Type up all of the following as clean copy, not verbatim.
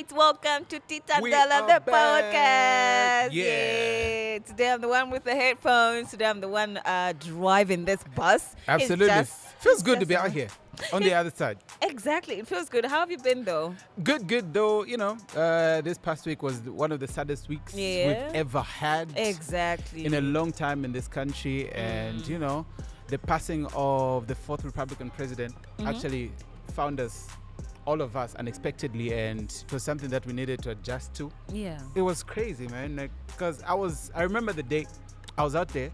right, welcome to Tita We Dala are the back. podcast. Yeah. Today I'm the one with the headphones. Today I'm the one driving this bus. Absolutely. Feels good to be out here on the other side. Exactly. It feels good. How have you been though? Good though. This past week was one of the saddest weeks Yeah. we've ever had Exactly. in a long time in this country. And, the passing of the fourth Republican president actually found us, all of us, unexpectedly. And it was something that we needed to adjust to. Yeah. It was crazy, man. Because I remember the day I was out there.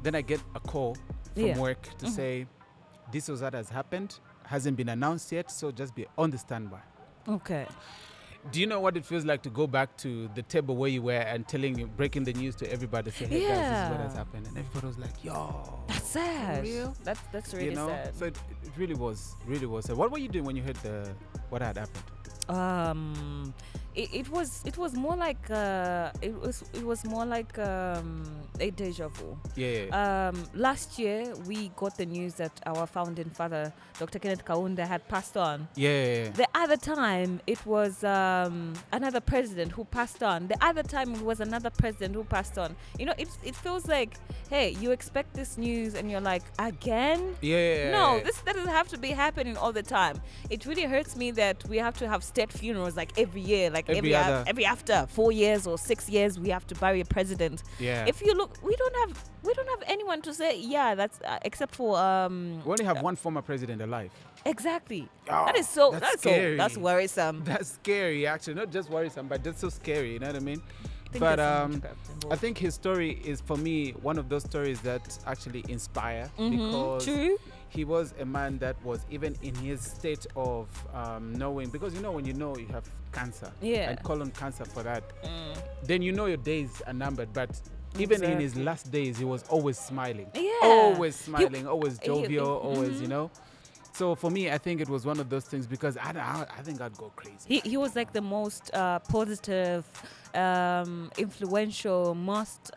Then I get a call from work to say, this was what has happened. Hasn't been announced yet, so just be on the standby. Okay. Do you know what it feels like to go back to the table where you were and breaking the news to everybody, say, hey guys, this is what has happened, and everybody was like, yo, That's sad. for real? That's really sad. So it really was sad. What were you doing when you heard what had happened? It was more like it was more like a deja vu. Yeah. Last year we got the news that our founding father, Dr. Kenneth Kaunda, had passed on. Yeah. The other time it was another president who passed on. The other time it was another president who passed on. It feels like, hey, you expect this news and you're like, again? Yeah. No, this doesn't have to be happening all the time. It really hurts me that we have to have state funerals like every year, like every after 4 years or 6 years we have to bury a president. Yeah. If you look, we don't have anyone to say, yeah, that's except for We only have one former president alive. exactly. Oh, that's scary. that's worrisome. That's scary, actually. Not just worrisome, but that's so scary. You know what I mean? think But there's so much involved. I think his story is, for me, one of those stories that actually inspire, because True. he was a man that was, even in his state of knowing, because when you know you have cancer, Yeah. and colon cancer for that, then your days are numbered. But even in his last days, he was always smiling. Yeah. Always smiling, always he- jovial, always, So for me, I think it was one of those things, because I think I'd go crazy. He was like the most positive, influential, most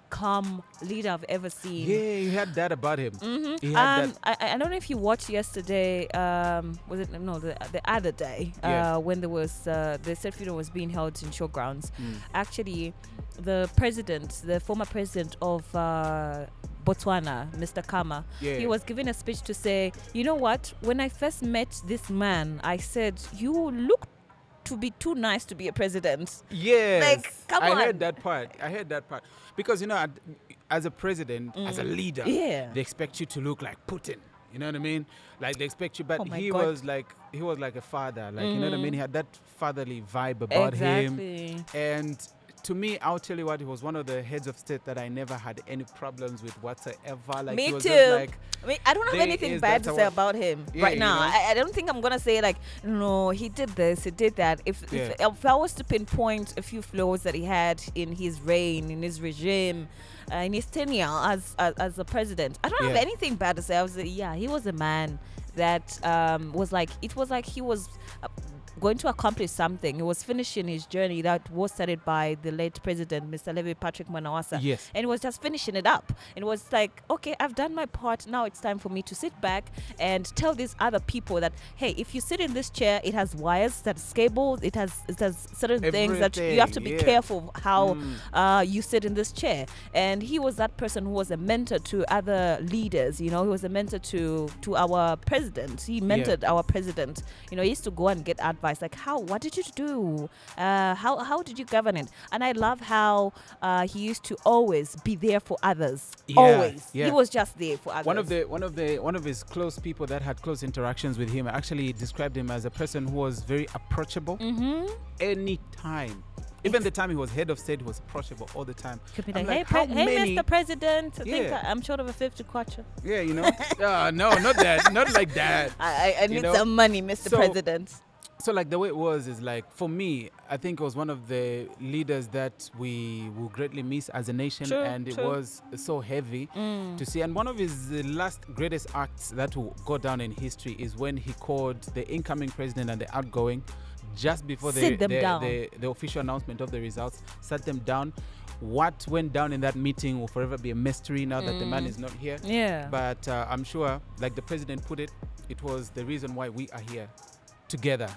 calm leader I've ever seen. Yeah, he had that about him. He had that. I don't know if you watched yesterday. Was it the other day? When there was the state funeral was being held in showgrounds. Actually, the former president of Botswana, Mr. Kama, Yeah. he was giving a speech to say, you know what? When I first met this man, I said, you look to be too nice to be a president. Yes. Like, come on. I heard that part. Because, as a president, as a leader, Yeah. they expect you to look like Putin. You know what I mean? Like, they expect you, but Oh my he God. was like a father. Like, you know what I mean? He had that fatherly vibe about him. Exactly. And to me, I'll tell you what, he was one of the heads of state that I never had any problems with whatsoever. Like, Me he was too. just like, I don't have there anything is, bad that's to say our- about him Yeah, right now. you know? I don't think I'm gonna say like, no, he did this, he did that. If I was to pinpoint a few flaws that he had in his reign, in his regime, in his tenure as a president, I don't have Yeah. anything bad to say. I was like, yeah, he was a man that was like he was going to accomplish something. He was finishing his journey that was started by the late president, Mr. Levi Patrick Mwanawasa. Yes. And he was just finishing it up. And it was like, okay, I've done my part. Now it's time for me to sit back and tell these other people that, hey, if you sit in this chair, it has wires, that's cables, it has certain things that you have to be Everything, yeah. careful how you sit in this chair. And he was that person who was a mentor to other leaders. He was a mentor to our president. He mentored our president. He used to go and get advice like, what did you do? How did you govern it? And I love how he used to always be there for others. Yeah, Always. yeah. He was just there for others. One of his close people that had close interactions with him actually described him as a person who was very approachable anytime. Even the time he was head of state, he was approachable all the time. Could be I'm like, like, hey, Mr. President, I think Yeah. I'm short of a 50 kwacha. Yeah, no, not that, not like that. I need some money, Mr. So- President. So like the way it was is like, for me, I think it was one of the leaders that we will greatly miss as a nation. True, and it true. was so heavy to see. And one of his last greatest acts that will go down in history is when he called the incoming president and the outgoing just before Sit them down. the official announcement of the results, sat them down. What went down in that meeting will forever be a mystery now that the man is not here. Yeah. But I'm sure, like the president put it, it was the reason why we are here together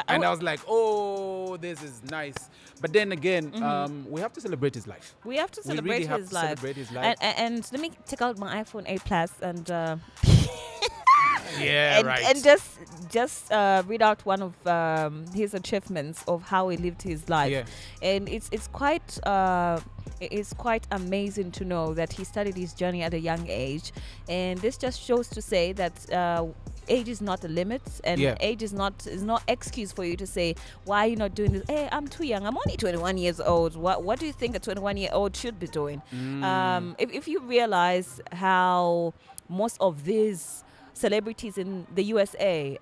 And I was like, oh, this is nice. But then again, we have to celebrate his life. We have to celebrate really have his to life. Celebrate his life. And let me take out my iPhone 8 Plus and yeah, and, right. and just read out one of his achievements of how he lived his life. Yeah. And it's quite amazing to know that he started his journey at a young age, and this just shows to say that age is not a limit, and age is not excuse for you to say, why are you not doing this? Hey, I'm too young, I'm only 21 years old. What do you think a 21-year-old should be doing? If you realize how most of these celebrities in the USA,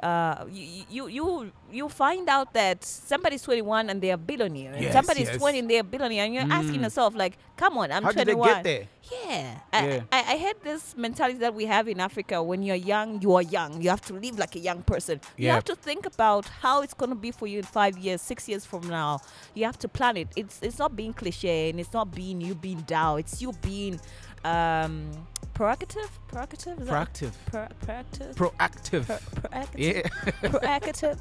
you find out that somebody's 21 and they're a billionaire, and somebody's 20 and they're a billionaire, and you're asking yourself, like, come on, I'm 21. How did they get there? Yeah. I had this mentality that we have in Africa. When you're young, you are young. You have to live like a young person. You have to think about how it's going to be for you in 5 years, 6 years from now. You have to plan it. It's not being cliche, and it's not being you being down. It's you being proactive. Is Proactive. Proactive. Proactive. Proactive. Yeah. Proactive.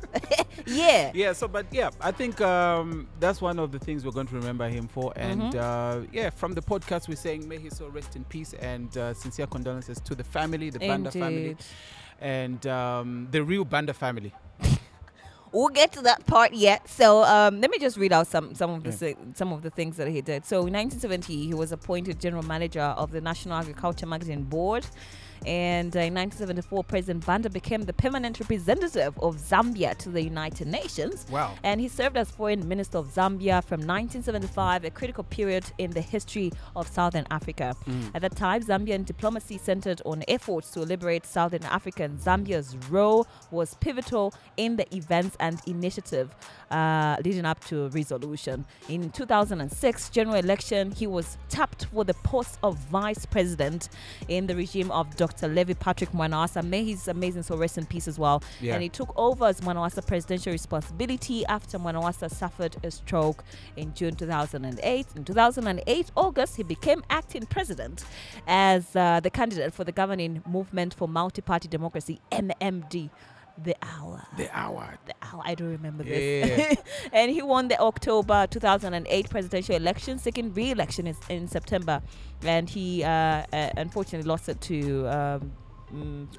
Yeah. Yeah. So, but yeah, I think that's one of the things we're going to remember him for. And from the podcast, we're saying may his soul rest in peace, and sincere condolences to the family, the Banda family, and the real Banda family. We'll get to that part yet. So let me just read out some of the things that he did. So in 1970, he was appointed general manager of the National Agriculture Magazine Board. And in 1974, President Banda became the permanent representative of Zambia to the United Nations. Wow. And he served as foreign minister of Zambia from 1975, a critical period in the history of Southern Africa. At that time, Zambian diplomacy centered on efforts to liberate Southern Africa, and Zambia's role was pivotal in the events and initiative leading up to resolution. In 2006 general election, he was tapped for the post of vice president in the regime of Dr. Levi Patrick Mwanawasa. May his amazing soul rest in peace as well. Yeah. And he took over as Mwanawasa presidential responsibility after Mwanawasa suffered a stroke in June 2008. In 2008 August, he became acting president as the candidate for the governing Movement for Multi-Party Democracy, MMD. The hour. I don't remember this. And he won the October 2008 presidential election, second re-election in September, and he unfortunately lost it to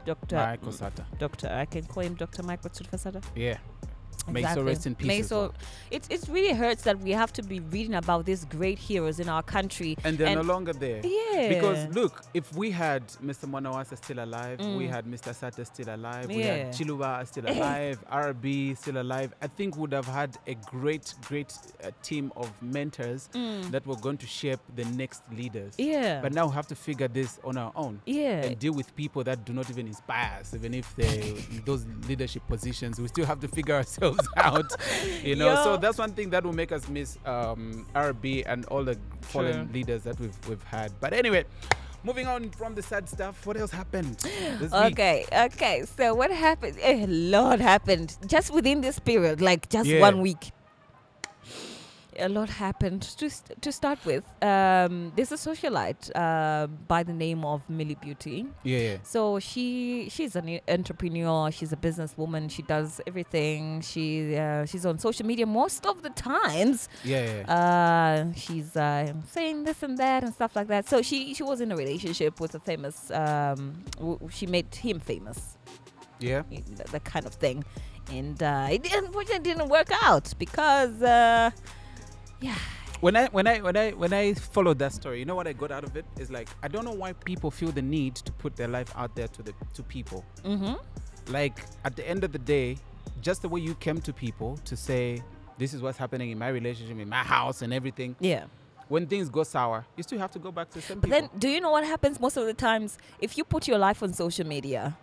Dr. Michael Sata. I can call him Dr. Michael Sata. Yeah. May so rest in peace. It really hurts that we have to be reading about these great heroes in our country, and they're no longer there. Yeah. Because look, if we had Mr. Mwanawasa still alive, we had Mr. Sata still alive, we had Chiluba still alive, R.I.P still alive, I think would have had a great team of mentors that were going to shape the next leaders. Yeah. But now we have to figure this on our own. Yeah. And deal with people that do not even inspire us, even if they those leadership positions. We still have to figure ourselves out, So that's one thing that will make us miss R.I.P and all the fallen leaders that we've had. But anyway, moving on from the sad stuff, what else happened this week? Okay. So what happened? A lot happened just within this period, like just 1 week. A lot happened. To start with, there's a socialite by the name of Millie Beauty. Yeah. So she's an entrepreneur. She's a businesswoman. She does everything. She's on social media most of the times. Yeah. She's saying this and that and stuff like that. So she was in a relationship with a famous. She made him famous. Yeah. That kind of thing, and it didn't work out because. Yeah. When I followed that story, you know what I got out of it is like, I don't know why people feel the need to put their life out there to people. Like at the end of the day, just the way you came to people to say this is what's happening in my relationship, in my house, and everything. Yeah. When things go sour, you still have to go back to the same people. But then, do you know what happens most of the times? If you put your life on social media,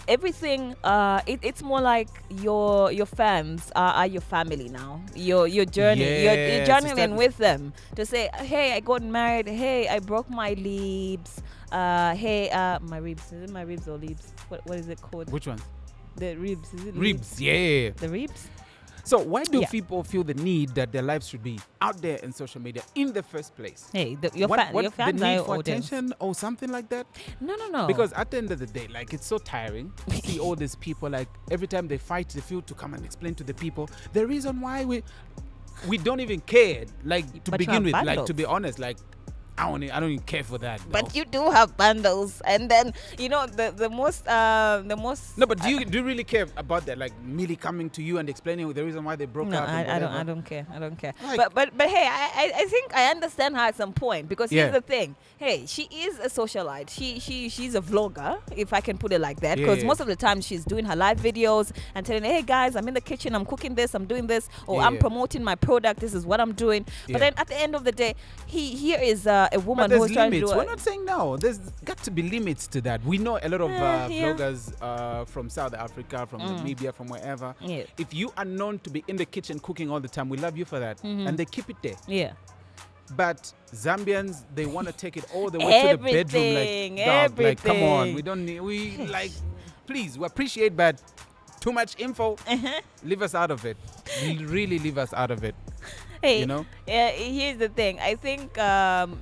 everything it's more like your fans are your family now. Your journey, you're journeying with them to say, hey, I got married, hey, I broke my ribs, hey, my ribs, is it my ribs or ribs? What is it called? Which one? The ribs, is it ribs? Yeah, the ribs. So why do Yeah. people feel the need that their lives should be out there in social media in the first place? Hey, your Your fans the are need your for audience. attention or something like that? No. Because at the end of the day, like, it's so tiring to see all these people, like, every time they fight, they feel to come and explain to the people the reason why we don't even care, like, to But you begin have with, like, bundles. to be honest, like, I don't even care for that. But though. you do have bundles, and then the most No, but do you really care about that? Like, Millie coming to you and explaining the reason why they broke No, up? and I whatever? don't care. I don't care. Like- but hey, I think I understand her at some point, because Yeah. here's the thing. Hey, she is a socialite. She's a vlogger, if I can put it like that. Because Yeah. most of the time she's doing her live videos and telling, hey guys, I'm in the kitchen, I'm cooking this, I'm doing this, or I'm Yeah. promoting my product. This is what I'm doing. Yeah. But then at the end of the day, here is a woman But who's there's trying to limits. do We're not saying no. There's got to be limits to that. We know a lot of Yeah. vloggers from South Africa, from Namibia, from wherever. Yeah. If you are known to be in the kitchen cooking all the time, we love you for that. And they keep it there. Yeah. But Zambians, they want to take it all the way to the bedroom. Like, dog, like, come on. Everything. We don't need, like, please, we appreciate, but too much info. Leave us out of it. Really leave us out of it. Hey, You know? here's the thing. I think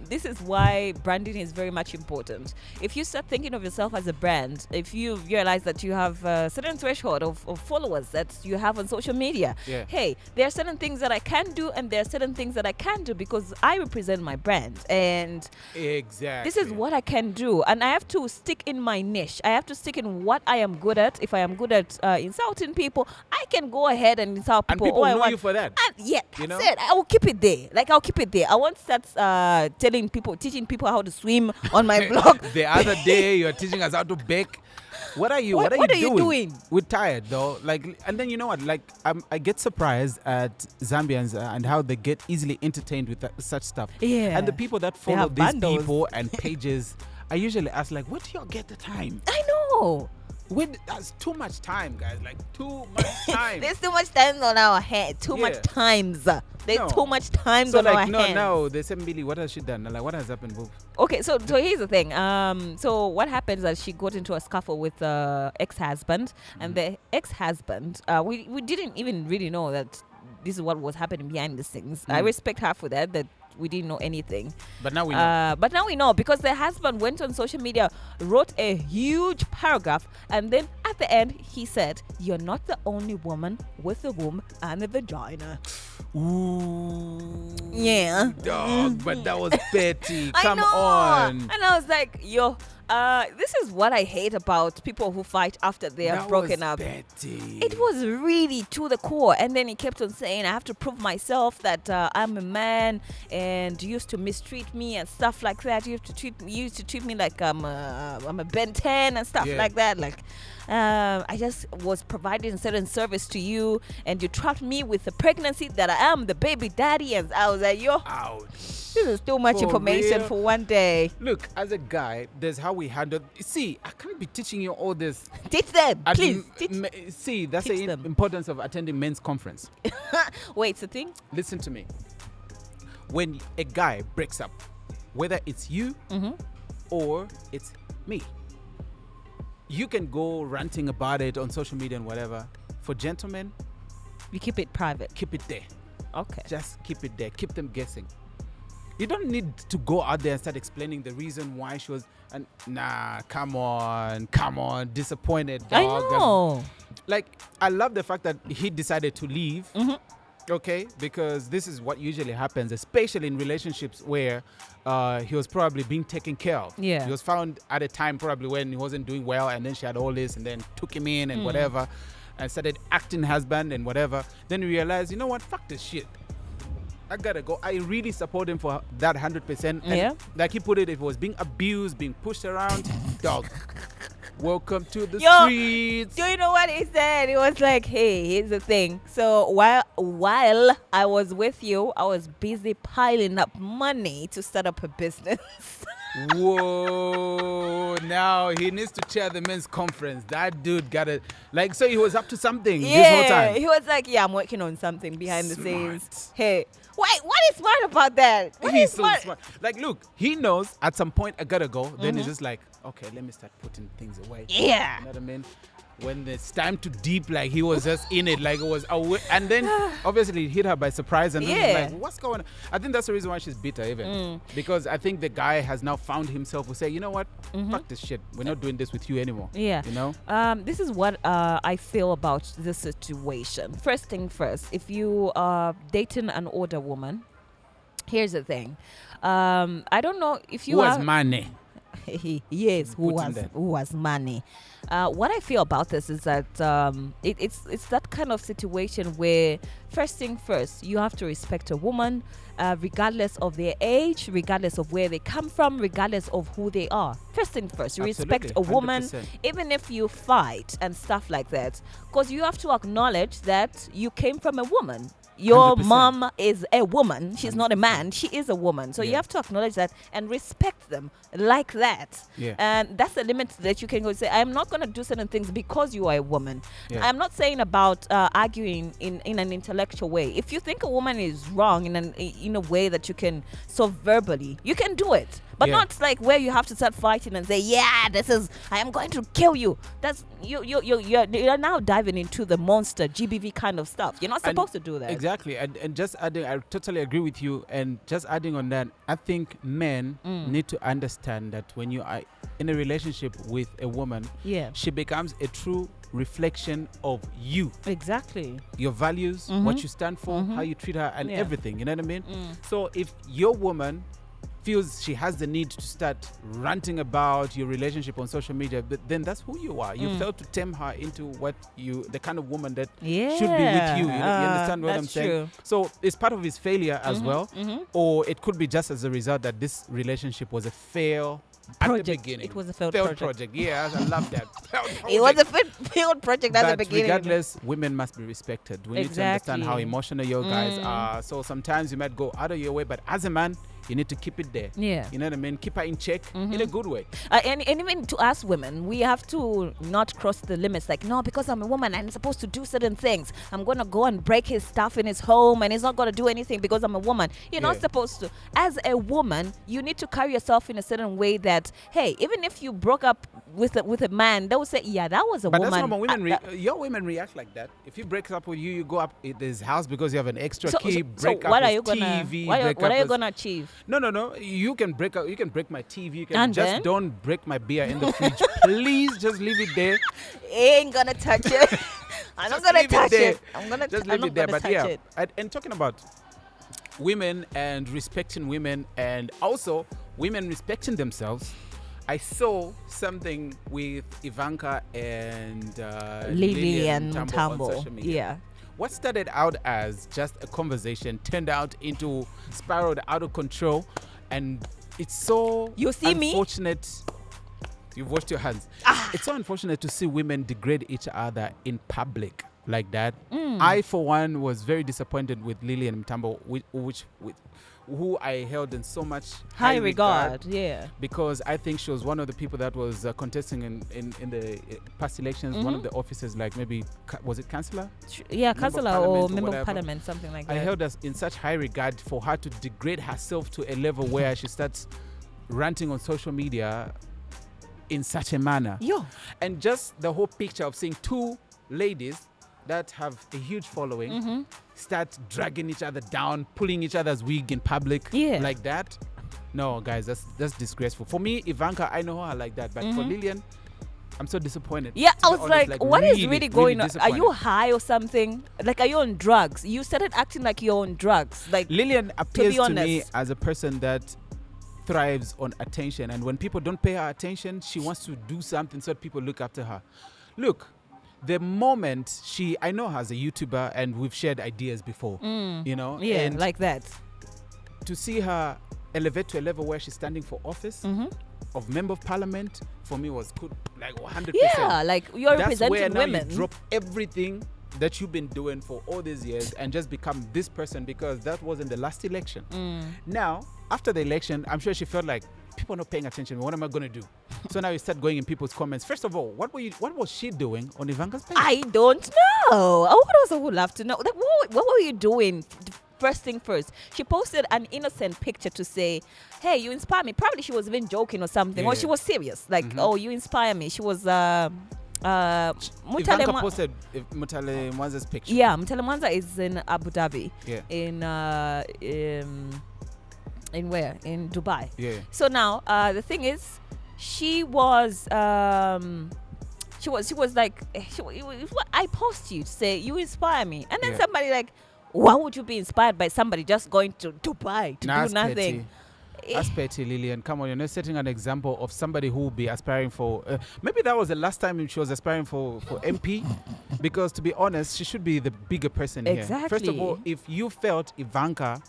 this is why branding is very much important. If you start thinking of yourself as a brand, if you realize that you have a certain threshold of followers that you have on social media, Yeah. hey, there are certain things that I can do and there are certain things that I can't do because I represent my brand. And Exactly. this is what I can do. And I have to stick in my niche. I have to stick in what I am good at. If I am good at insulting people, I can go ahead and insult And people. people all I know want. you for that. And yeah, that's You know? it. I will keep it there. Like, I'll keep it there. I won't start teaching people how to swim on my blog. The other day, you're teaching us how to bake. What are you? What are you doing? We're tired though. Like, and then you know what? Like, I get surprised at Zambians and how they get easily entertained with such stuff. Yeah. And the people that They follow have these bundles. people and pages, I usually ask, like, where do y'all get the time? I know. That's too much time, guys. Like, too much time. There's too much time on our head. Too much Yeah. times. There's No. too much times So on like, our no, hands. no. They said, Billy, what has she done? Like, what has happened, boo? Okay, so here's the thing. So what happened is that she got into a scuffle with ex-husband, and the ex-husband, we didn't even really know that this is what was happening behind the scenes. I respect her for that we didn't know anything. But now we know. But now we know, because the husband went on social media, wrote a huge paragraph, and then at the end he said, "You're not the only woman with a womb and a vagina." Ooh. Yeah. Dog, but that was petty. I Come know. on. And I was like, yo, this is what I hate about people who fight after they have That broken was up. petty. It was really to the core. And then he kept on saying, I have to prove myself that I'm a man, and you used to mistreat me and stuff like that. You used to treat me like I'm a Ben 10 and stuff Yeah. like that. Like, I just was providing certain service to you, and you trapped me with the pregnancy that I am the baby daddy. And I was like, yo, Ouch. this is too much For information real? for one day. Look, as a guy, there's how we handle. See, I can't be teaching you all this. Teach them, At please. See, that's teach the them. importance of attending men's conference. Wait, it's a thing? Listen to me. When a guy breaks up, whether it's you or it's me, you can go ranting about it on social media and whatever. For gentlemen, You keep it private. keep it there. Okay. Just keep it there. Keep them guessing. You don't need to go out there and start explaining the reason why she was. And nah, come on, disappointed. I Dog. know. Like, I love the fact that he decided to leave. Okay, because this is what usually happens, especially in relationships where he was probably being taken care of. Yeah. He was found at a time probably when he wasn't doing well, and then she had all this, and then took him in and whatever, and started acting husband and whatever. Then he realized, you know what, fuck this shit. I gotta go. I really support him for that 100%. And Yeah. like he put it, if it was being abused, being pushed around, dog, welcome to the Yo, streets. Do you know what he said? He was like, hey, here's the thing. So while I was with you, I was busy piling up money to start up a business. Whoa, now he needs to chair the men's conference. That dude got it. Like, so he was up to something this whole time. He was like, yeah, I'm working on something behind the scenes. Smart. Hey, what is smart about that? What He's is so smart. Like, look, he knows at some point I gotta go. Then he's just like, okay, let me start putting things away. Yeah. You know what I mean? when it's time to deep, like he was just in it, like it was away. And then obviously it hit her by surprise, and then it's like, what's going on? I think that's the reason why she's bitter, even because I think the guy has now found himself who say, you know what, fuck this shit, we're not doing this with you anymore. You know, this is what I feel about this situation. First thing first, if you are dating an older woman, here's the thing. I don't know if you who has money. Yes, who has money. What I feel about this is that it's that kind of situation where first thing first, you have to respect a woman, regardless of their age, regardless of where they come from, regardless of who they are. First thing first, you respect a woman, 100%. Even if you fight and stuff like that, because you have to acknowledge that you came from a woman. Your 100%. mom is a woman. She's not a man. She is a woman. So you have to acknowledge that and respect them like that. And that's the limit that you can go say, I'm not going to do certain things because you are a woman. I'm not saying about arguing in an intellectual way. If you think a woman is wrong in a way that you can solve verbally, you can do it. But not like where you have to start fighting and say, I am going to kill you. That's you're now diving into the monster GBV kind of stuff. You're not supposed to do that. Exactly. And just adding, I totally agree with you. And just adding on that, I think men need to understand that when you are in a relationship with a woman, she becomes a true reflection of you. Exactly. Your values, what you stand for, how you treat her, and everything. You know what I mean? So if your woman feels she has the need to start ranting about your relationship on social media, but then that's who you are. You failed to tame her into the kind of woman that should be with you. You understand what I'm saying? True. So it's part of his failure as well, or it could be just as a result that this relationship was a fail project. At the beginning. It was a failed project. Yeah, I love that. It was a failed project at the beginning. Regardless, women must be respected. We need to understand how emotional your guys are. So sometimes you might go out of your way, but as a man, you need to keep it there. Yeah. You know what I mean? Keep her in check in a good way. And even to us women, we have to not cross the limits. Like, no, because I'm a woman, I'm supposed to do certain things. I'm going to go and break his stuff in his home and he's not going to do anything because I'm a woman. You're not supposed to. As a woman, you need to carry yourself in a certain way that, hey, even if you broke up with a man, they will say, yeah, that was a woman. But that's not women. Your women react like that. If he breaks up with you, you go up at his house because you have an extra key, break up his TV. What are you going to achieve? No. You can break up. You can break my TV. You can don't break my beer in the fridge. Please, just leave it there. Ain't gonna touch it. I'm not gonna touch it. I'm gonna just leave it there. But and talking about women and respecting women, and also women respecting themselves. I saw something with Ivanka and Lilly and Tambo on social media. Yeah. What started out as just a conversation turned out into spiraled out of control, and it's so unfortunate. You've washed your hands. It's so unfortunate to see women degrade each other in public like that. I, for one, was very disappointed with Lilly and Tambo, who I held in so much high regard. Yeah. Because I think she was one of the people that was contesting in the past elections, one of the offices, like maybe, was it councillor? Yeah, councillor or member of parliament, something like that. I held us in such high regard for her to degrade herself to a level where she starts ranting on social media in such a manner. Yeah. And just the whole picture of seeing two ladies that have a huge following start dragging each other down, pulling each other's wig in public like that. No, guys, that's disgraceful. For me, Ivanka, I know her like that, but for Lillian, I'm so disappointed. Yeah, I was like, what is really going on? Are you high or something? Like, are you on drugs? You started acting like you're on drugs. Like, Lillian appears to me as a person that thrives on attention, and when people don't pay her attention, she wants to do something so that people look after her. Look, the moment I know her as a YouTuber, and we've shared ideas before, you know? Yeah, and like that. To see her elevate to a level where she's standing for office of member of parliament, for me was good, like 100%. Yeah, like you're representing women. That's where now you drop everything that you've been doing for all these years and just become this person, because that wasn't the last election. Now, after the election, I'm sure she felt like, people are not paying attention. What am I going to do? So now you start going in people's comments. First of all, what was she doing on Ivanka's page? I don't know. I would also love to know. Like, what were you doing? First thing first, she posted an innocent picture to say, hey, you inspire me. Probably she was even joking or something, or she was serious. Like, oh, you inspire me. She was Ivanka posted Mutale Mwanza's picture. Yeah, Mutale Mwanza is in Abu Dhabi. Yeah. In where? In Dubai. Yeah. So now, the thing is, she was like, I post you to say you inspire me, and then somebody like, why would you be inspired by somebody just going to Dubai to do nothing? That's petty, Lillian. Come on, you're not setting an example of somebody who will be aspiring for. Maybe that was the last time she was aspiring for MP, because to be honest, she should be the bigger person here. First of all, if you felt Ivanka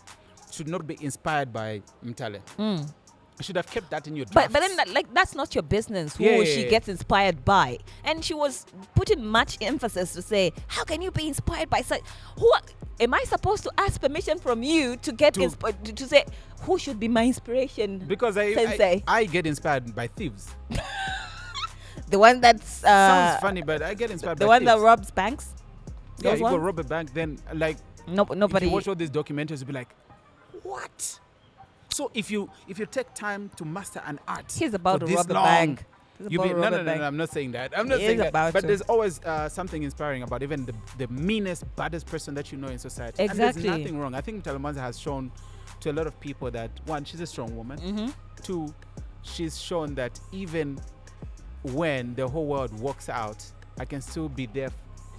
should not be inspired by Mtale, you should have kept that in your drafts. But then that's not your business who she gets inspired by. And she was putting much emphasis to say, how can you be inspired by such? Who am I supposed to ask permission from you to get inspired to say who should be my inspiration? Because I get inspired by thieves. The one that's sounds funny, but I get inspired by the one thieves. that robs banks. Yeah, you go rob a bank, then like nobody. If you watch all these documentaries, you'll be like, what? So if you take time to master an art, he's about for to this rob a long, bank. No, I'm not saying that. I'm not saying that. But there's always something inspiring about even the meanest, baddest person that you know in society. Exactly. And there's nothing wrong. I think Mtalamanza has shown to a lot of people that, one, she's a strong woman. Mm-hmm. Two, she's shown that even when the whole world walks out, I can still be there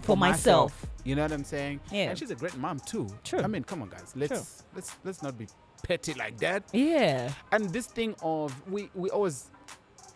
for myself. You know what I'm saying? Yeah. And she's a great mom too. True. I mean, come on, guys. Let's not be petty like that. Yeah. And this thing of we always,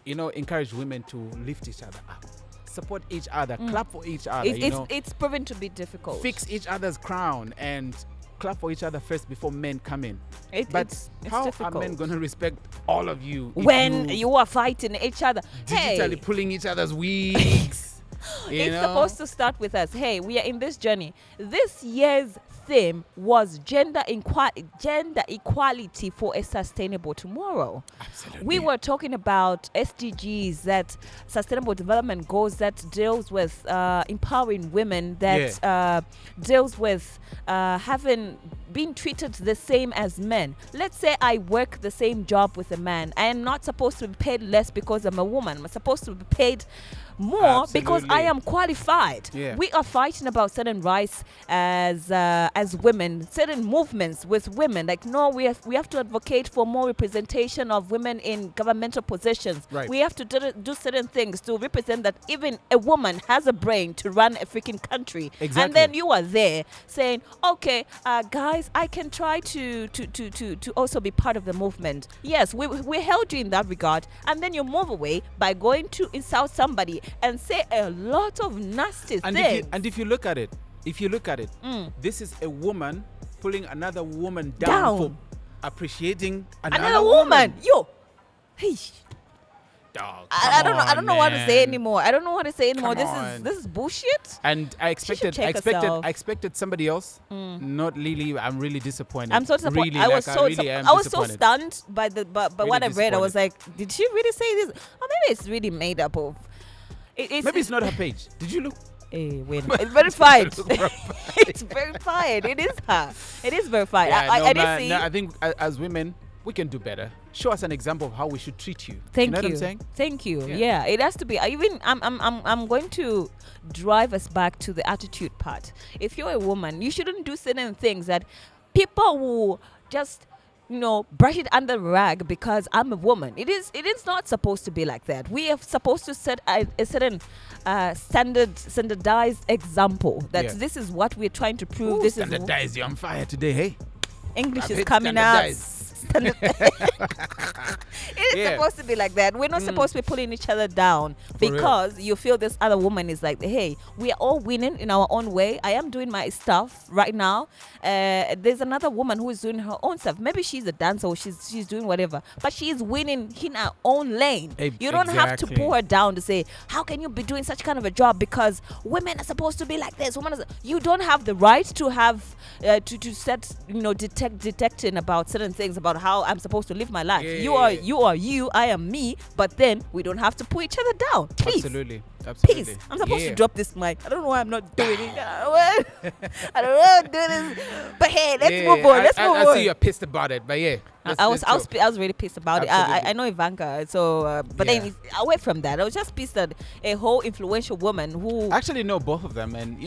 encourage women to lift each other up, support each other, clap for each other. It's proven to be difficult. Fix each other's crown and clap for each other first before men come in. It's how difficult. are men going to respect all of you when you are fighting each other? Digitally pulling each other's wigs. It's supposed to start with us. Hey, we are in this journey. This year's theme was gender equality for a sustainable tomorrow. Absolutely. We were talking about SDGs, that sustainable development goals that deals with empowering women, that deals with being treated the same as men. Let's say I work the same job with a man. I am not supposed to be paid less because I'm a woman. I'm supposed to be paid more because I am qualified. Yeah. We are fighting about certain rights as women, certain movements with women. Like, no, we have to advocate for more representation of women in governmental positions. Right. We have to do certain things to represent that even a woman has a brain to run a freaking country. Exactly. And then you are there saying, okay, guys, I can try to also be part of the movement. Yes, we held you in that regard, and then you move away by going to insult somebody and say a lot of nasty things. And if you look at it, this is a woman pulling another woman down. For appreciating another woman. Yo, hey. Dog, I don't know what to say man. anymore. I don't know what to say anymore. This is bullshit. And I expected somebody else, not Lilly. I'm really disappointed. I'm so disappointed. Really, I was so stunned by really what I read. I was like, did she really say this? Or maybe it's really made up of. Maybe it's not her page. Did you look? Hey, wait. It's verified. It's verified. It is her. It is verified. Yeah, I did see. I think as women, we can do better. Show us an example of how we should treat you. Thank you. Know you. What I'm saying? Thank you. Yeah, it has to be. I'm going to drive us back to the attitude part. If you're a woman, you shouldn't do certain things that people will just brush it under the rag because I'm a woman. It is not supposed to be like that. We are supposed to set a certain standardized example that this is what we're trying to prove. Ooh, this standardized. You're on fire today, hey? English is coming out. It is supposed to be like that. We're not supposed to be pulling each other down because you feel this other woman is like, hey, we are all winning in our own way. I am doing my stuff right now. There's another woman who is doing her own stuff. Maybe she's a dancer or she's doing whatever, but she is winning in her own lane. You don't have to pull her down to say, how can you be doing such kind of a job because women are supposed to be like this. You don't have the right to have to set detecting about certain things about about how I'm supposed to live my life. Yeah, You yeah, are yeah. you, I am me, but then we don't have to put each other down. Please. Absolutely. Peace. I'm supposed to drop this mic. I don't know why I'm not doing it. I don't know how to do this. But hey, let's move on. Let's move on. I see you're pissed about it, but yeah. I was really pissed about it. I know Ivanka, so but then away from that, I was just pissed that a whole influential woman who I actually know both of them, and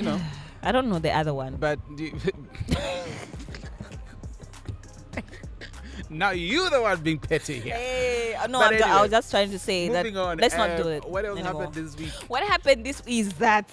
I don't know the other one. but now you the one being petty here. Hey, no, But I was just trying to say that. Moving on. Let's not do it. What else anymore. happened this week? What happened this week is that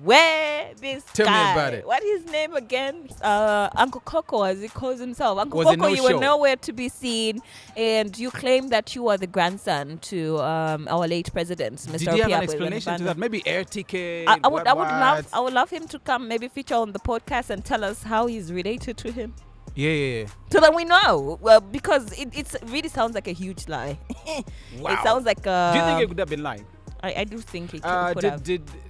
where this Tell me guy, about it. what is his name again? Uncle Coco, as he calls himself. Uncle Was it Coco, no you were show? nowhere to be seen, and you claim that you are the grandson to our late president, Mr. Did you have an R.I.P. explanation to that? Maybe air ticket. I would love him to come, maybe feature on the podcast and tell us how he's related to him. Yeah. So that we know, well, because it really sounds like a huge lie. Wow. It sounds like. Do you think it could have been lying? I do think it could have.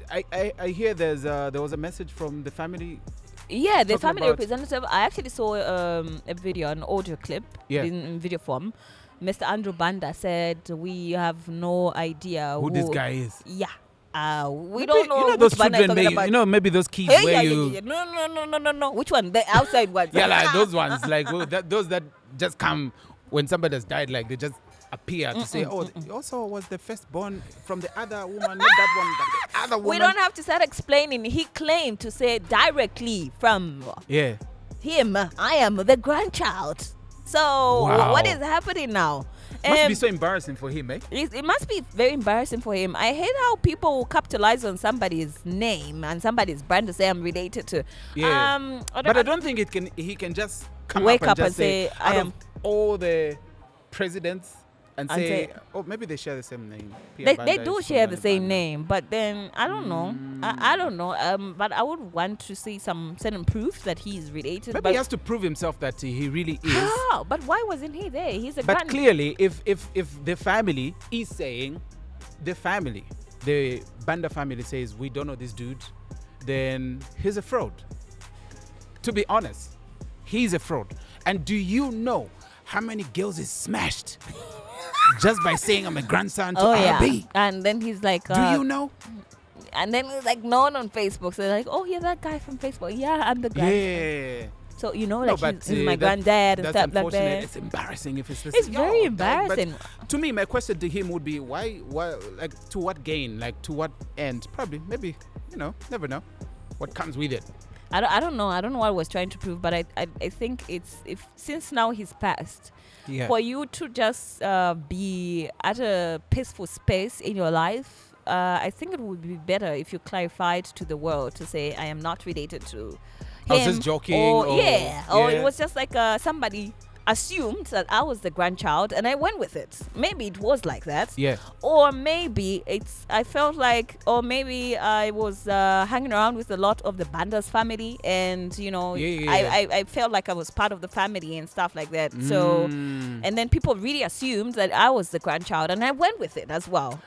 I hear there was a message from the family? Yeah, the talking family about- representative. I actually saw a video, an audio clip in video form. Mr. Andrew Banda said we have no idea Who this guy is? Yeah. We Maybe, don't know those which Banda is children, talking about. maybe those kids Hey, where yeah. No. Which one? The outside ones. yeah, like those ones, like those that just come when somebody has died, like they just appear to say, he also was the firstborn from the other woman, not that one, but the other woman. We don't have to start explaining. He claimed to say directly from him, I am the grandchild. So Wow. what is happening now? Must be so embarrassing for him, eh? It must be very embarrassing for him. I hate how people capitalize on somebody's name and somebody's brand to say I'm related to. Yeah. But I don't think he can just come wake up and say I am all the presidents and say, maybe they share the same name. They do share the same name, but then I don't know. I don't know. But I would want to see some certain proof that he is related. Maybe he has to prove himself that he really is. How? But why wasn't he there? He's a But clearly, if the family is saying, the Banda family says, we don't know this dude, then he's a fraud. To be honest, he's a fraud. And do you know how many girls is smashed just by saying I'm a grandson to R.I.P? And then he's like, do you know? And then he's like known on Facebook. So they're like, oh, you're that guy from Facebook. Yeah, I'm the guy. Yeah. So, he's my granddad and stuff like that. It's embarrassing if it's the It's same. very embarrassing. But to me, my question to him would be, why, like, to what gain? Like, to what end? Probably, maybe, never know what comes with it. I don't know. I don't know what I was trying to prove, but I think since now he's passed, for you to just be at a peaceful space in your life, I think it would be better if you clarified to the world to say I am not related to him. I was just joking. Or it was just like somebody assumed that I was the grandchild and I went with it. Maybe it was like that. Yeah. Or maybe I felt like, or maybe I was hanging around with a lot of the Banda's family and, I felt like I was part of the family and stuff like that. So, and then people really assumed that I was the grandchild and I went with it as well.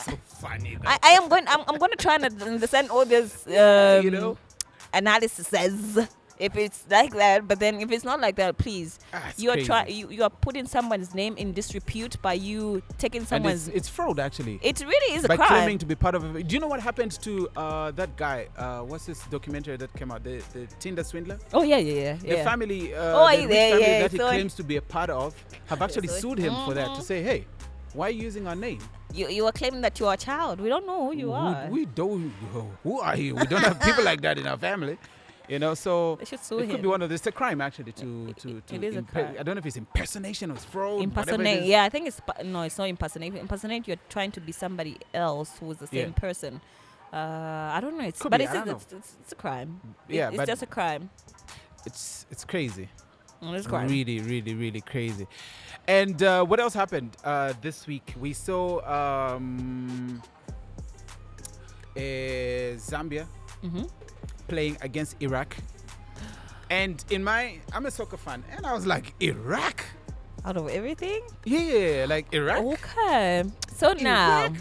So funny. I'm going to try and understand all this, analysis says. If it's like that, but then if it's not like that, please, you are putting someone's name in disrepute by you taking someone's. And it's fraud, actually. It really is a by crime. Claiming to be part of it. Do you know what happened to that guy? What's this documentary that came out? The Tinder swindler. Oh yeah. The family. That he claims to be a part of have actually sued him for that to say, hey, why are you using our name? You are claiming that you are a child. We don't know who you are. We don't. Who are you? We don't have people like that in our family. So they should sue it could be one of this. It's a crime actually to it is a crime. I don't know if it's impersonation or it's fraud. Impersonate. Yeah, I think it's not impersonate. Impersonate. You're trying to be somebody else who's the same person. I don't know. It's a crime. It's just a crime. It's crazy. It's crime. Really, really, really crazy. And what else happened this week? We saw Zambia playing against Iraq. And I'm a soccer fan, and I was like, Iraq? Out of everything? Yeah, like Iraq. Okay. So now,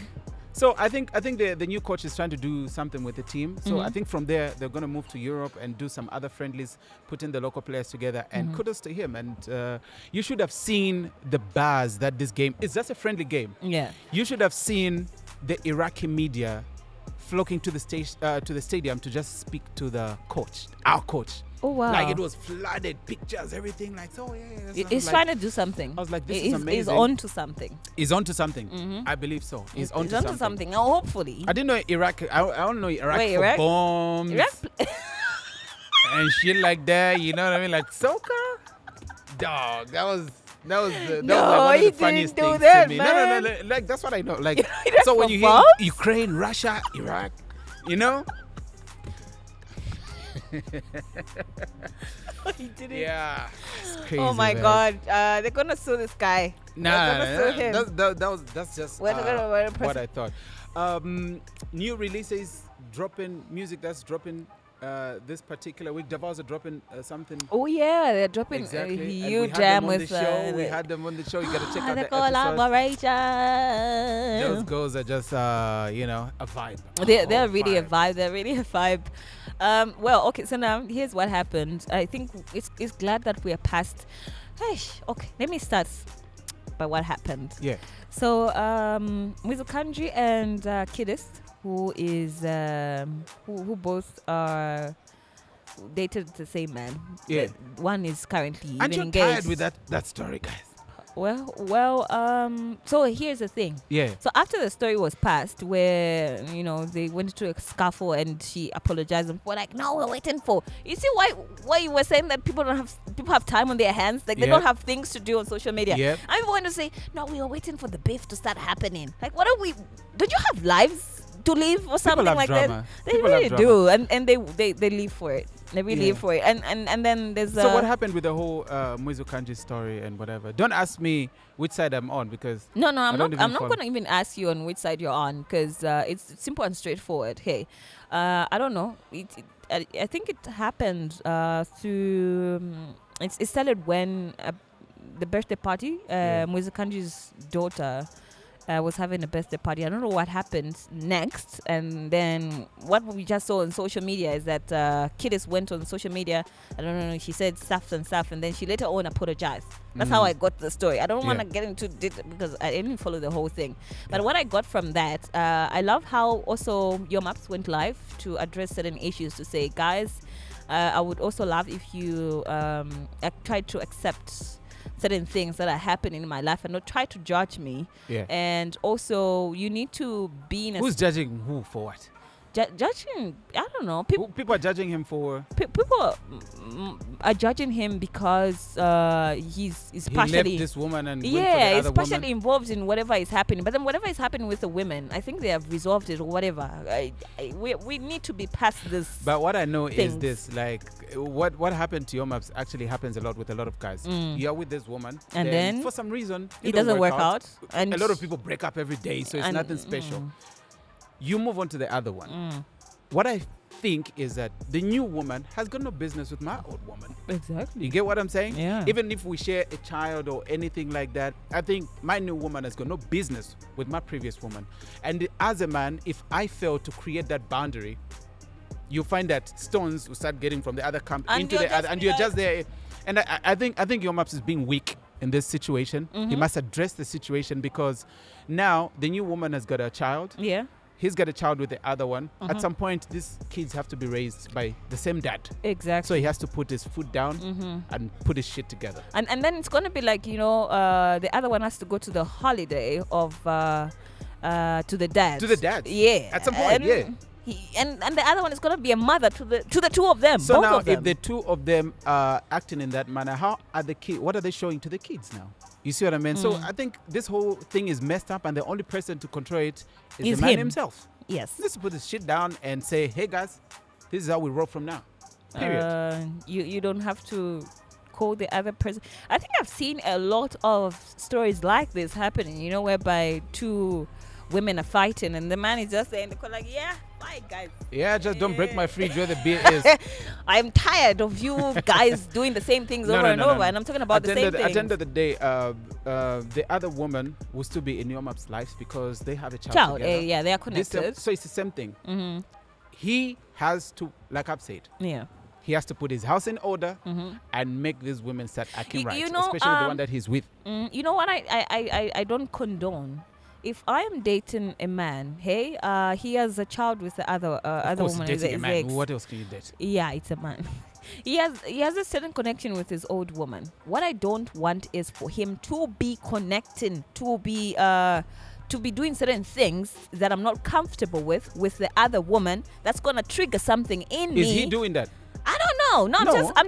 So I think the new coach is trying to do something with the team. So I think from there they're going to move to Europe and do some other friendlies, putting the local players together. And kudos to him. And you should have seen the buzz that this game is. Just a friendly game. Yeah. You should have seen the Iraqi media flocking to the stadium to just speak to the coach, our coach. Oh wow! Like it was flooded, pictures, everything. Like he's trying to do something. I was like, this is amazing. He's on to something. He's on to something. I believe so. He's on to something. Oh, hopefully. I didn't know Iraq. I don't know Iraq Wait, for Iraq? bombs and shit like that. You know what I mean? Like soccer, dog. That was like one of the funniest things to me. Man. No. Like that's what I know. Like Iraq so when for you hear bombs? Ukraine, Russia, Iraq, you know. He did it. Yeah, it's crazy. Oh my man. God! They're gonna sue this guy. Nah, They're gonna sue him. that's just What I thought. New releases dropping, music that's dropping this particular week. Davos are dropping something. Oh yeah, they're dropping Exactly. a And huge we had jam them on with the show. We had them on the show. You gotta check out the the episode. collaboration. Those girls are just a vibe. They're really a vibe. They're really a vibe. Well, okay. So now here's what happened. I think it's glad that we are past. Okay, let me start by what happened. Yeah. So Mwizukanji and Kidist, who is who both are dated the same man. Yeah. One is currently Aren't even you engaged. tired with that story, guys? Well. So here's the thing. Yeah. So after the story was passed, where they went to a scuffle and she apologized, and we're like, no, we're waiting for. You see why you were saying that people have time on their hands, like they don't have things to do on social media. Yep. I'm going to say, no, we are waiting for the beef to start happening. Like, what are we? Don't you have lives to live or something love like drama. that? They People really love do, and they live for it. They really live for it. And then there's So what happened with the whole Mwizukanji story and whatever? Don't ask me which side I'm on because No, I'm not follow. going to even ask you on which side you're on because it's simple and straightforward. Hey, I don't know. I think it happened through. It started when the birthday party. Mwizukanji's daughter was having a birthday party. I don't know what happened next, and then what we just saw on social media is that Kidist went on social media. I don't know. She said stuff, and then she later on apologized. That's how I got the story. I don't want to get into it because I didn't follow the whole thing. But what I got from that, I love how also Your Maps went live to address certain issues to say, guys, I would also love if you try to accept certain things that are happening in my life and not try to judge me. Yeah. And also, you need to be in a... Who's judging who for what? Judging, I don't know. People are judging him for... People are judging him because he's partially... He left this woman and went for the other he's partially woman. involved in whatever is happening. But then whatever is happening with the women, I think they have resolved it or whatever. We need to be past this. But what I know things. is this, like, what happened to Your Maps actually happens a lot with a lot of guys. You're with this woman, and then for some reason it doesn't work out. And a lot of people break up every day, so it's nothing special. You move on to the other one. What I think is that the new woman has got no business with my old woman. Exactly. You get what I'm saying? Yeah. Even if we share a child or anything like that, I think my new woman has got no business with my previous woman. And as a man, if I fail to create that boundary, you find that stones will start getting from the other camp into the other, and you're just there. And I think Your Maps is being weak in this situation. He must address the situation because now the new woman has got a child. Yeah. He's got a child with the other one. At some point, these kids have to be raised by the same dad. Exactly. So he has to put his foot down and put his shit together. And then it's going to be like, the other one has to go to the holiday of to the dad. To the dad. Yeah. At some point, And the other one is going to be a mother to the two of them. So both now, of them. if the two of them are acting in that manner, how are the kids? What are they showing to the kids now? You see what I mean? So I think this whole thing is messed up, and the only person to control it is the man himself. Yes. He needs to put his shit down and say, "Hey guys, this is how we roll from now." Period. You don't have to call the other person. I think I've seen a lot of stories like this happening. Whereby two women are fighting, and the man is just saying, like, yeah, fight, guys. Yeah, just don't break my fridge where the beer is. I'm tired of you guys doing the same things over and over, and I'm talking about the same things. At the end of the day, the other woman will still be in your mop's life because they have a child together. Yeah, they are connected. So it's the same thing. He has to, like I've said, he has to put his house in order and make these women start acting right, especially the one that he's with. You know what? I don't condone. If I am dating a man, hey, he has a child with the other woman. Dating a man. What else can you date? Yeah, it's a man. He has a certain connection with his old woman. What I don't want is for him to be connecting, to be doing certain things that I'm not comfortable with the other woman. That's gonna trigger something in me. Is he doing that? I don't know. I'm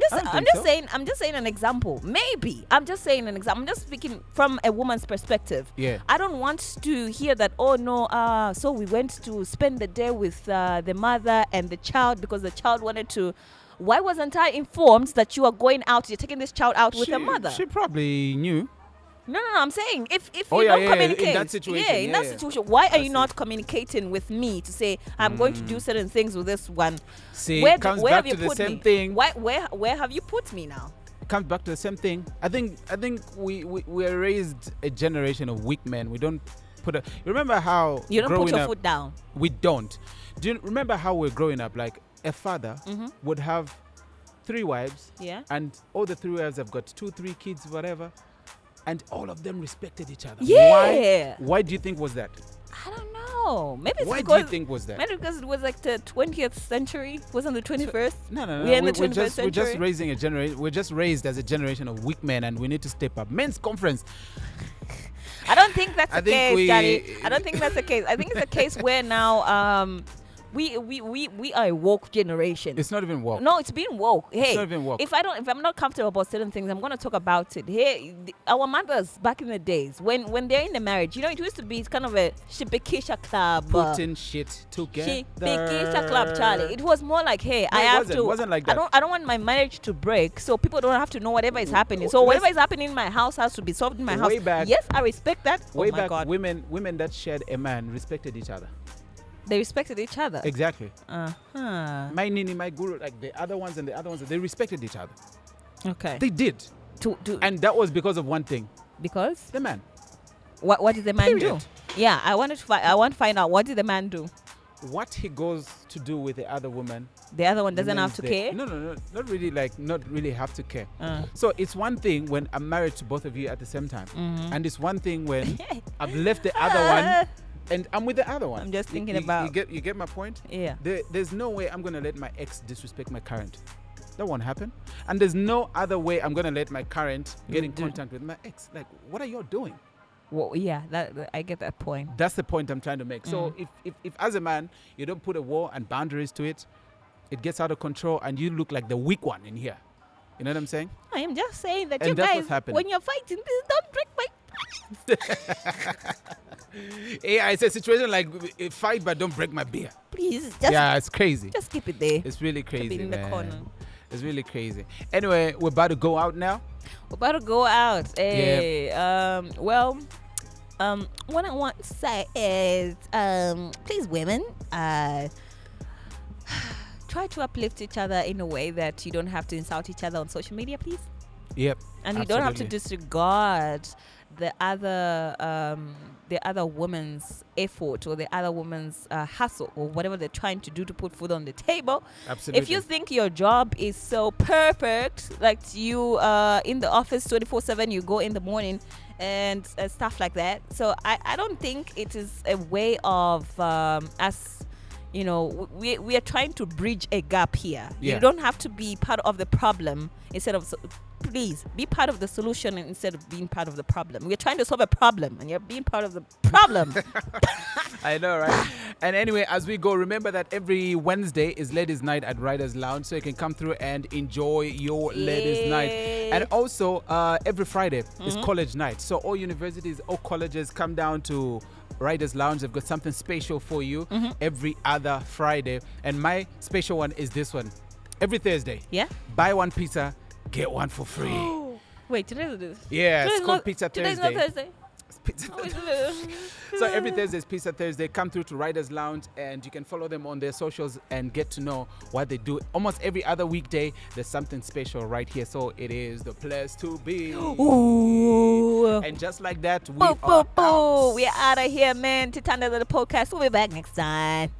just saying an example. Maybe. I'm just saying an example. I'm just speaking from a woman's perspective. Yeah. I don't want to hear that, oh no, so we went to spend the day with the mother and the child because the child wanted to. Why wasn't I informed that you are going out, you're taking this child out with the mother? She probably knew. No, I'm saying if you don't communicate, in that situation, situation, why are you not communicating with me to say I'm going to do certain things with this one? See, where comes have back you to the put same me? thing. Where have you put me now? It comes back to the same thing. I think we are raised a generation of weak men. We don't put a. Remember how you don't put your up, foot down. We don't. Do you remember how we're growing up? Like a father would have 3 wives, and all the 3 wives have got 2, 3 kids, whatever. And all of them respected each other. Yeah. Why do you think was that? I don't know. Maybe it's Why because, do you think was that? Maybe because it was like the 20th century. Wasn't the 21st? No. We're in the 21st century. We're just raising a generation. We're just raised as a generation of weak men, and we need to step up. Men's conference. I don't think that's the case, Daddy. I don't think that's the case. I think it's a case where now we are a woke generation. It's not even woke. No, it's being woke. Hey, it's not even woke. If I'm not comfortable about certain things, I'm gonna talk about it. Hey, our mothers back in the days when they're in the marriage, you know, it used to be kind of a shipikisha club. Putting shit together. Shipikisha club, Charlie. It was more like, hey, It wasn't like that. I don't want my marriage to break, so people don't have to know whatever is happening. So whatever is happening in my house has to be solved in my house. Way back. Yes, I respect that. Way oh my back, God. women that shared a man respected each other. They respected each other. Exactly. My nini, my guru, like the other ones, they respected each other. Okay. They did. And that was because of one thing. Because? The man. What did the man do? Yeah, I want to find out, what did the man do? What he goes to do with the other woman. The other one doesn't have to care? No. Not really have to care. So it's one thing when I'm married to both of you at the same time. And it's one thing when I've left the other one and I'm with the other one. I'm just thinking about. You get my point? Yeah. There's no way I'm gonna let my ex disrespect my current. That won't happen. And there's no other way I'm gonna let my current get in contact with my ex. Like, what are you doing? Well, yeah, that I get that point. That's the point I'm trying to make. So if as a man you don't put a wall and boundaries to it, it gets out of control and you look like the weak one in here. You know what I'm saying? I am just saying that and you guys, what's when you're fighting, please don't break my. Yeah, it's a situation like fight, but don't break my beer. Please, it's crazy. Just keep it there. It's really crazy, keep it in the corner. It's really crazy. Anyway, we're about to go out now. We're about to go out. Hey, what I want to say is, please, women, try to uplift each other in a way that you don't have to insult each other on social media, please. Yep. And you don't have to disregard the other woman's effort or the other woman's hustle or whatever they're trying to do to put food on the table. Absolutely. If you think your job is so perfect, like you in the office 24/7, you go in the morning and stuff like that. So I don't think it is a way of us. You know, we are trying to bridge a gap here. Yeah. You don't have to be part of the problem instead of. Please be part of the solution instead of being part of the problem. We're trying to solve a problem and you're being part of the problem. I know, right? And anyway, as we go, remember that every Wednesday is Ladies' Night at Writers Lounge, so you can come through and enjoy your Ladies' Night. And also, every Friday is College Night. So all universities, all colleges come down to Writers Lounge. They've got something special for you every other Friday. And my special one is this one. Every Thursday. Yeah? Buy one pizza, get one for free. Wait, today is this? Yeah, it's called Pizza Thursday. Today's not Thursday. It's Pizza Thursday. So every Thursday is Pizza Thursday. Come through to Riders Lounge and you can follow them on their socials and get to know what they do. Almost every other weekday, there's something special right here. So it is the place to be. Ooh. And just like that, we are out. We are out of here, man. Titanda the podcast. We'll be back next time.